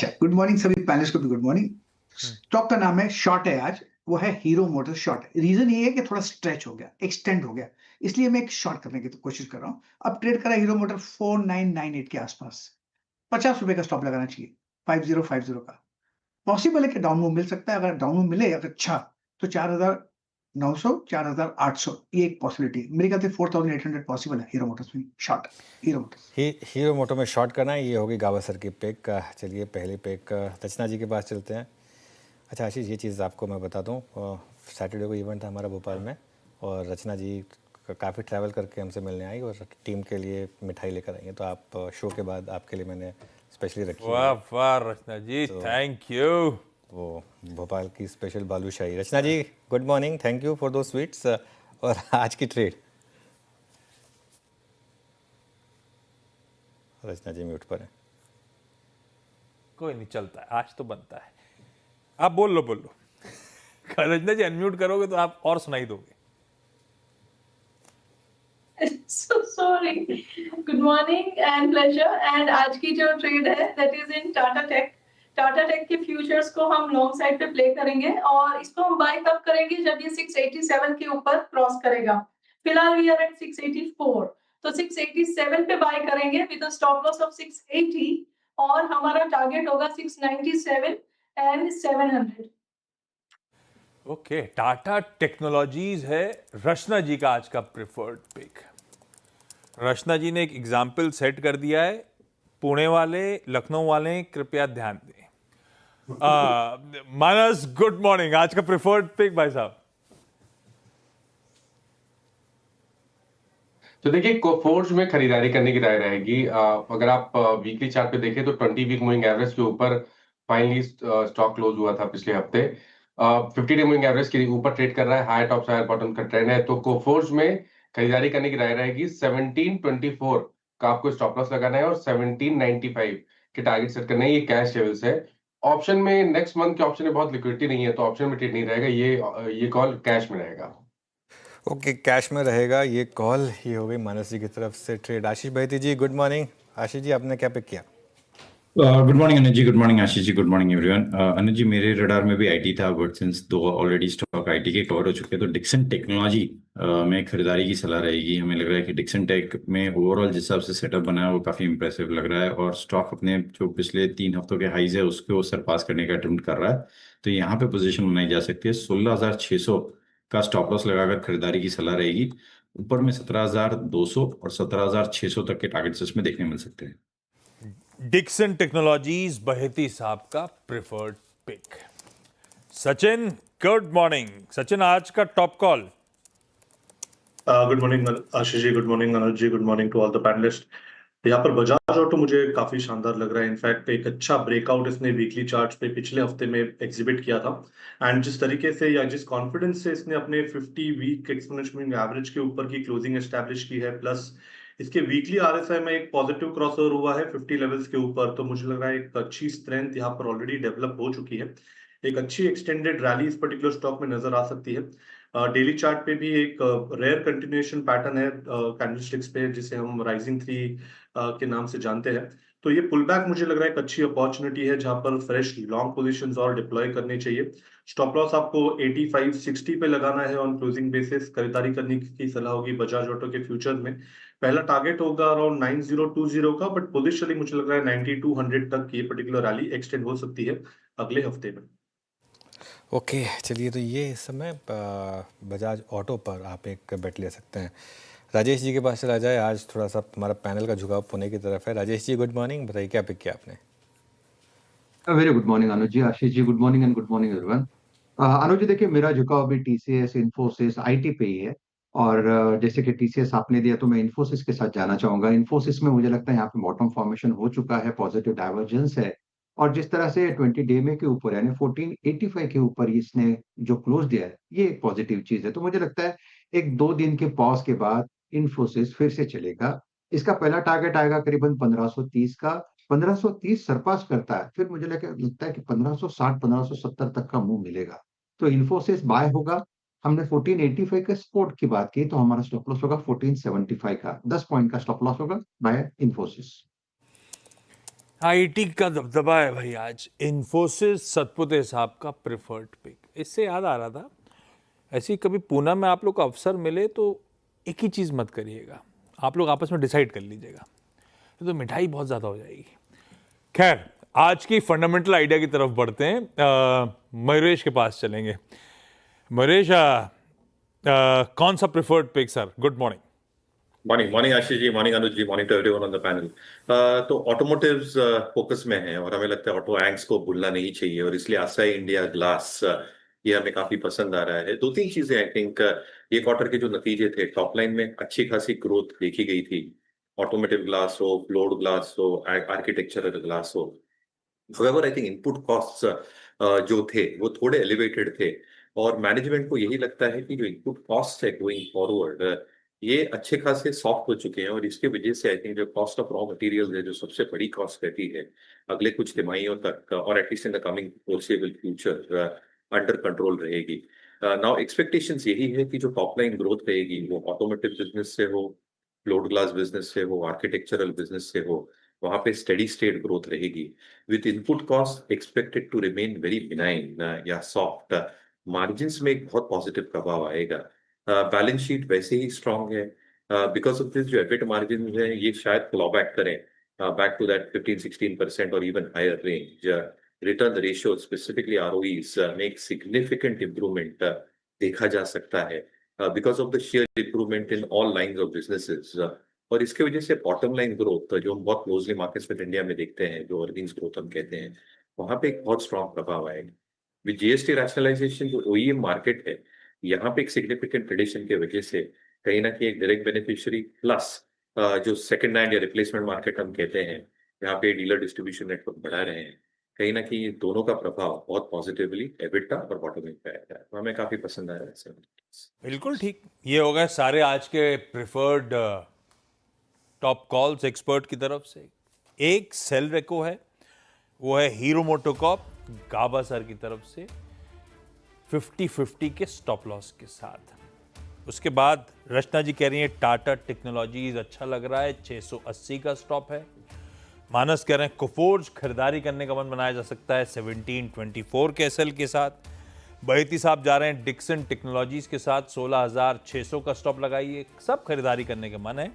अच्छा, good morning सभी panelist को भी गुड मॉर्निंग। स्टॉक का नाम है शॉर्ट है आज, वो है हीरो मोटर शॉर्ट। रीजन ये है कि थोड़ा स्ट्रेच हो गया, एक्सटेंड हो गया, इसलिए मैं एक शॉर्ट करने की तो कोशिश कर रहा हूँ। अब ट्रेड करा हीरो मोटर 4998 के आसपास, 50 रुपए का स्टॉप लगाना चाहिए, 5050 का। पॉसिबल है कि डाउन मूव मिल सकता है, अगर डाउन मूव मिले अगर अच्छा तो 4900 4800 ये एक पॉसिबिलिटी। मेरे ख्याल से 4800 पॉसिबल है हीरो मोटर्स में शॉर्ट। हीरो मोटर्स हीरो मोटो में शॉर्ट करना है, ये होगी गावस्कर की पिक। चलिए पहली पिक रचना जी के पास चलते हैं। अच्छा आशीष, ये चीज़ आपको मैं बता दूं, सैटरडे को इवेंट था हमारा भोपाल में और रचना जी काफ़ी ट्रैवल करके हमसे मिलने आई और टीम के लिए मिठाई लेकर आई हैं, तो आप शो के बाद आपके लिए मैंने स्पेशली रखी है। वाह वाह रचना जी, थैंक यू। वो भोपाल की special balushahi. Rachna ji good morning, thank you for दो स्वीट्स। और आज की ट्रेड। रचना जी म्यूट पर है। कोई नहीं, चलता है, आज तो बनता है। आप बोल लो रचना जी अनम्यूट करोगे तो आप और सुनाई दोगे। So sorry. Good morning and pleasure. And आज की जो ट्रेड है that is in Tata Tech. Tata Tech के फ्यूचर्स को हम लॉन्ग साइड पे प्ले करेंगे और इसको हम बाय कब करेंगे जब ये 687 के ऊपर क्रॉस करेगा। फिलहाल वी आर एट 684, तो 687 पे बाय करेंगे with a stop loss of 680 और हमारा टारगेट होगा 697 एंड 700। ओके, टाटा टेक्नोलॉजीज है रचना जी का आज का प्रिफर्ड पिक। रचना जी ने एक एग्जाम्पल सेट कर दिया है। पुणे वाले, लखनऊ वाले कृपया ध्यान दें। मानस गुड मॉर्निंग, आज का प्रिफर्ड पिक भाई साहब। तो देखिए कोफोर्ज में खरीदारी करने की राय रहेगी। अगर आप वीकली चार्ट पे देखें तो 20 वीक मूविंग एवरेज के ऊपर फाइनली स्टॉक क्लोज हुआ था पिछले हफ्ते। 50 डे मूविंग एवरेज के ऊपर ट्रेड कर रहा है, हाई टॉप हायर बॉटम का ट्रेंड है। तो कोफोर्ज में खरीदारी करने की राय रहेगी। 1724 का आपको स्टॉप लॉस लगाना है और 1795 के टारगेट सेट करने हैं। ये कैश लेवल्स है। ऑप्शन में नेक्स्ट मंथ के ऑप्शन में बहुत लिक्विडिटी नहीं है, तो ऑप्शन में ट्रेड नहीं रहेगा। ये कॉल कैश में रहेगा। ओके, कैश में रहेगा ये कॉल। ये हो गई मानस जी की तरफ से ट्रेड। आशीष बहती जी गुड मॉर्निंग। आशीष जी आपने क्या पिक किया? Good morning Anuj ji, good morning Ashish ji, good morning everyone. Anuj जी मेरे रडार में भी आईटी था, बट सिंस दो ऑलरेडी स्टॉक आईटी के कवर हो चुके हैं, तो डिक्सन टेक्नोलॉजी में खरीदारी की सलाह रहेगी। हमें लग रहा है कि डिक्सन टेक में ओवरऑल जिस हिसाब से सेटअप बना है वो काफ़ी इंप्रेसिव लग रहा है और स्टॉक अपने जो पिछले 3 हफ्तों के हाईज है उसको सरपास करने का अटेम्प्ट कर रहा है। तो यहाँ पे पोजीशन बनाई जा सकती है। 16,600 का स्टॉप लॉस लगाकर खरीदारी की सलाह रहेगी। ऊपर में 17,200 और 17,600 तक के टारगेट्स इसमें देखने मिल सकते हैं। डिक्सन टेक्नोलॉजीज बहेती साहब का preferred pick. Sachin good morning. Sachin आज का top call. Good morning Ashish ji, good morning Anuj ji, good morning to all the panelist. यहाँ पर बजाज ऑटो मुझे काफी शानदार लग रहा है। इनफैक्ट एक अच्छा ब्रेकआउट इसने वीकली चार्ट्स पे पिछले हफ्ते में एग्जिबिट किया था एंड जिस तरीके से या जिस कॉन्फिडेंस से इसने अपने 50 वीक एक्सपोनेंशियल एवरेज के ऊपर की क्लोजिंग एस्टैब्लिश की है, प्लस इसके वीकली आरएसआई में एक पॉजिटिव क्रॉसओवर हुआ है 50 लेवल्स के ऊपर, तो मुझे लग रहा है एक अच्छी स्ट्रेंथ यहाँ पर ऑलरेडी डेवलप हो चुकी है। एक अच्छी एक्सटेंडेड रैली इस पर्टिकुलर स्टॉक में नजर आ सकती है। डेली चार्ट पे भी एक रेयर कंटिन्यूएशन पैटर्न है कैंडलस्टिक्स पे, जिसे हम राइजिंग 3 के नाम से जानते हैं। तो ये पुल बैक मुझे लग रहा है एक अच्छी अपॉर्चुनिटी है जहां पर फ्रेश लॉन्ग पोजीशंस और डिप्लॉय करनी चाहिए। स्टॉप लॉस आपको 85-60 पे लगाना है ऑन क्लोजिंग बेसिस। खरीदारी करने की सलाह होगी बजाज ऑटो के फ्यूचर में। पहला टारगेट होगा अराउंड 9020 का, बट पोजिशनली मुझे लग रहा है 9200 तक ये पर्टिकुलर रैली एक्सटेंड हो सकती है अगले हफ्ते में। ओके चलिए, तो ये इस समय बजाज ऑटो पर आप एक बेट ले सकते हैं। राजेश जी के पास चला जाए। आज थोड़ा सा हमारा पैनल का झुकाव पुणे की तरफ है। राजेश जी गुड मॉर्निंग, बताइए क्या पिक किया आपने? Very good morning Anuj ji. Ashish ji good morning and good morning everyone. Anuj ji देखिए, मेरा झुकाव अभी टीसीएस, इन्फोसिस, आईटी पे ही है और जैसे कि टीसीएस आपने दिया तो मैं इन्फोसिस के साथ जाना चाहूंगा। इन्फोसिस में मुझे लगता है यहाँ पे बॉटम फॉर्मेशन हो चुका है, पॉजिटिव डाइवर्जेंस है और जिस तरह से 20 डे में के ऊपर यानी 1485 के ऊपर इसने जो क्लोज दिया है ये एक पॉजिटिव चीज है। तो मुझे लगता है एक 2 दिन के पॉज के बाद इन्फोसिस फिर से चलेगा। इसका पहला टारगेट आएगा करीबन 1530 का। 1530 सरपास करता है फिर मुझे लगता है कि 1560 1570 तक का मूव मिलेगा, तो इन्फोसिस बाय होगा। हमने 1485 का सपोर्ट की बात की, तो हमारा स्टॉप लॉस होगा 1475 का। 10 पॉइंट का स्टॉप लॉस होगा बाय इन्फोसिस। आईटी का दबदबा है भाई आज। इन्फोसिस सतपुते साहब का प्रिफर्ड पिक। इससे याद आ रहा था, ऐसी कभी पूना में आप लोग को अवसर मिले तो एक ही चीज़ मत करिएगा, आप लोग आपस में डिसाइड कर लीजिएगा, तो मिठाई बहुत ज़्यादा हो जाएगी। खैर, आज की फंडामेंटल आइडिया की तरफ बढ़ते हैं। मयूरेश के पास चलेंगे। मयूरेश, कौन सा preferred pick sir? Good morning. Morning Ashish ji, morning Anuj ji, morning to everyone on the panel. तो ऑटोमोटिव्स फोकस में है और हमें लगता है ऑटो एंक्स को भूलना नहीं चाहिए और इसलिए आसाई इंडिया ग्लास ये हमें काफी पसंद आ रहा है। दो तीन चीजें आई थिंक, ये क्वार्टर के जो नतीजे थे, टॉप लाइन में अच्छी खासी ग्रोथ देखी गई थी। ऑटोमोटिव ग्लास हो, फ्लोर्ड ग्लास हो, आर्किटेक्चरल ग्लास हो। However, I think input cost जो थे वो थोड़े एलिवेटेड थे और मैनेजमेंट को यही लगता है कि जो इनपुट कॉस्ट है गोइंग फॉरवर्ड ये अच्छे खासे सॉफ्ट हो चुके हैं और इसके वजह से आई थिंक जो कॉस्ट ऑफ रॉ मटेरियल है, जो सबसे बड़ी कॉस्ट रहती है अगले कुछ तिमाहियों तक और at least in the coming forcible future under control रहेगी। नाउ एक्सपेक्टेशंस यही है कि जो टॉप लाइन ग्रोथ रहेगी वो ऑटोमोटिव बिजनेस से हो, फ्लोर्ड ग्लास बिजनेस से हो, आर्किटेक्चरल बिजनेस से हो, वहां पे स्टेडी स्टेट ग्रोथ रहेगी with input cost expected to remain very benign या सॉफ्ट। मार्जिन्स में एक बहुत पॉजिटिव प्रभाव आएगा। बैलेंस शीट वैसे ही स्ट्रांग है। बिकॉज ऑफ दिस जो एबिट मार्जिन है ये शायद क्लॉबैक करें बैक टू दैट 15-16% और even higher range. Return ratio specifically ROEs में एक सिग्निफिकेंट इंप्रूवमेंट देखा जा सकता है because of the share improvement in all lines of businesses. और इसके वजह से बॉटम लाइन ग्रोथ जो हम बहुत क्लोजली मार्केट्स में इंडिया में देखते हैं, जो अर्निंग्स ग्रोथ हम कहते हैं, वहां पे एक बहुत स्ट्रांग प्रभाव आएगा। विद जीएसटी रैशनलाइजेशन जो ओईएम मार्केट है, यहाँ पे एक सिग्निफिकेंट ट्रेडिशन की वजह से कहीं ना कहीं एक डायरेक्ट बेनिफिशियरी प्लस जो सेकंड हैंड या रिप्लेसमेंट मार्केट हम कहते हैं, यहाँ पे डीलर डिस्ट्रीब्यूशन नेटवर्क बढ़ा रहे हैं, कहीं ना कहीं दोनों का प्रभाव बहुत पॉजिटिवली एबिटा और बॉटम लाइन पे आएगा। तो हमें काफी पसंद आया ऐसे। बिल्कुल ठीक। ये हो गए सारे आज के प्रिफर्ड टॉप कॉल्स एक्सपर्ट की तरफ से। एक सेल रेको है, वो है हीरो मोटोकॉर्प गाबा सर की तरफ से 50-50 के स्टॉप लॉस के साथ। उसके बाद रचना जी कह रही है टाटा टेक्नोलॉजीज अच्छा लग रहा है, 680 का स्टॉप है। मानस कह रहे हैं कोफोर्ज खरीदारी करने का मन बनाया जा सकता है 1724 के एसएल के साथ। बहेती साहब जा रहे हैं डिक्सन टेक्नोलॉजीज के साथ 16,600 का स्टॉप लगाइए, सब खरीदारी करने का मन है।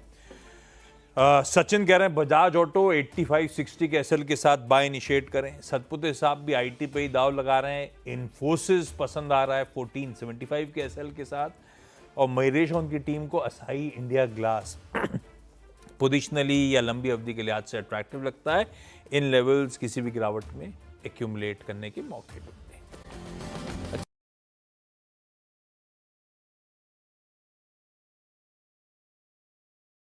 सचिन कह रहे हैं बजाज ऑटो 8560 के एसएल के साथ बाय इनिशिएट करें। सतपुते साहब भी आईटी पे ही दाव लगा रहे हैं। इन्फोसिस पसंद आ रहा है 1475 के एसएल के साथ। और मयूरेश और उनकी टीम को असाई इंडिया ग्लास पोजिशनली या लंबी अवधि के लिहाज से अट्रैक्टिव लगता है। इन लेवल्स किसी भी गिरावट में एक्यूमुलेट करने के मौके ढूंढते हैं।